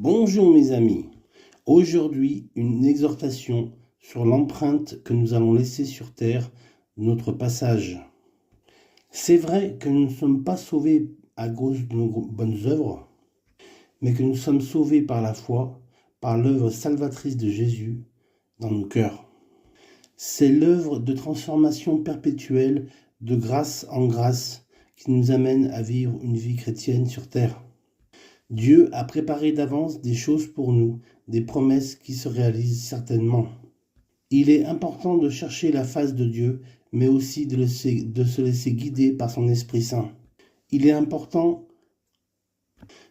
Bonjour mes amis, aujourd'hui une exhortation sur l'empreinte que nous allons laisser sur terre, notre passage. C'est vrai que nous ne sommes pas sauvés à cause de nos bonnes œuvres, mais que nous sommes sauvés par la foi, par l'œuvre salvatrice de Jésus dans nos cœurs. C'est l'œuvre de transformation perpétuelle de grâce en grâce qui nous amène à vivre une vie chrétienne sur terre. Dieu a préparé d'avance des choses pour nous, des promesses qui se réalisent certainement. Il est important de chercher la face de Dieu, mais aussi de se laisser guider par son Esprit Saint. Il est important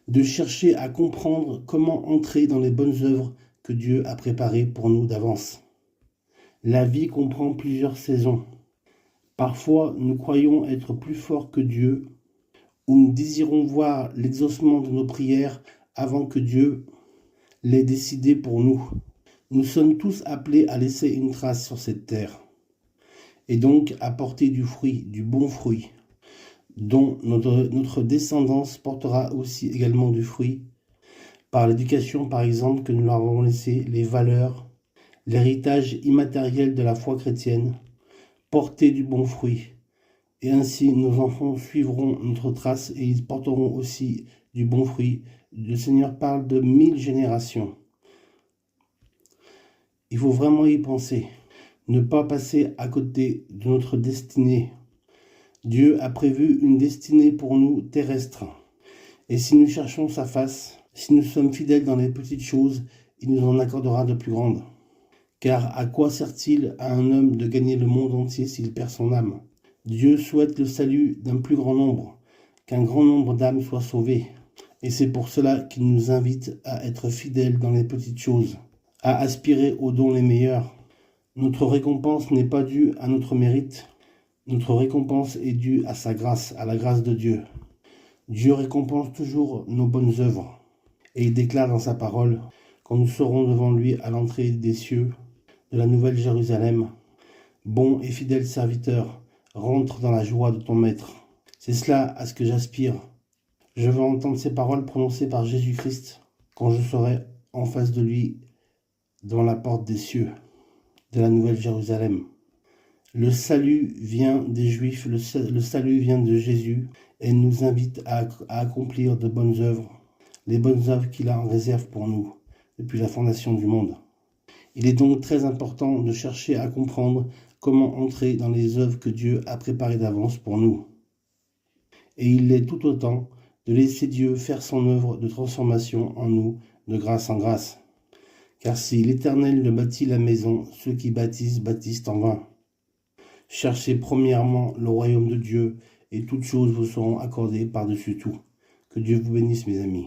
de chercher à comprendre comment entrer dans les bonnes œuvres que Dieu a préparées pour nous d'avance. La vie comprend plusieurs saisons. Parfois, nous croyons être plus forts que Dieu, où nous désirons voir l'exaucement de nos prières avant que Dieu l'ait décidé pour nous. Nous sommes tous appelés à laisser une trace sur cette terre, et donc à porter du fruit, du bon fruit, dont notre descendance portera aussi également du fruit, par l'éducation par exemple que nous leur avons laissé, les valeurs, l'héritage immatériel de la foi chrétienne, porter du bon fruit. Et ainsi, nos enfants suivront notre trace et ils porteront aussi du bon fruit. Le Seigneur parle de 1000 générations. Il faut vraiment y penser. Ne pas passer à côté de notre destinée. Dieu a prévu une destinée pour nous terrestre. Et si nous cherchons sa face, si nous sommes fidèles dans les petites choses, il nous en accordera de plus grandes. Car à quoi sert-il à un homme de gagner le monde entier s'il perd son âme ? Dieu souhaite le salut d'un plus grand nombre, qu'un grand nombre d'âmes soient sauvées. Et c'est pour cela qu'il nous invite à être fidèles dans les petites choses, à aspirer aux dons les meilleurs. Notre récompense n'est pas due à notre mérite. Notre récompense est due à sa grâce, à la grâce de Dieu. Dieu récompense toujours nos bonnes œuvres. Et il déclare dans sa parole, quand nous serons devant lui à l'entrée des cieux, de la nouvelle Jérusalem, « Bon et fidèle serviteur, rentre dans la joie de ton maître. » C'est cela à ce que j'aspire. Je veux entendre ces paroles prononcées par Jésus-Christ quand je serai en face de lui devant la porte des cieux, de la nouvelle Jérusalem. Le salut vient des Juifs, le salut vient de Jésus et nous invite à accomplir de bonnes œuvres, les bonnes œuvres qu'il a en réserve pour nous depuis la fondation du monde. Il est donc très important de chercher à comprendre comment entrer dans les œuvres que Dieu a préparées d'avance pour nous. Et il l'est tout autant de laisser Dieu faire son œuvre de transformation en nous, de grâce en grâce. Car si l'Éternel ne bâtit la maison, ceux qui bâtissent, bâtissent en vain. Cherchez premièrement le royaume de Dieu, et toutes choses vous seront accordées par-dessus tout. Que Dieu vous bénisse, mes amis.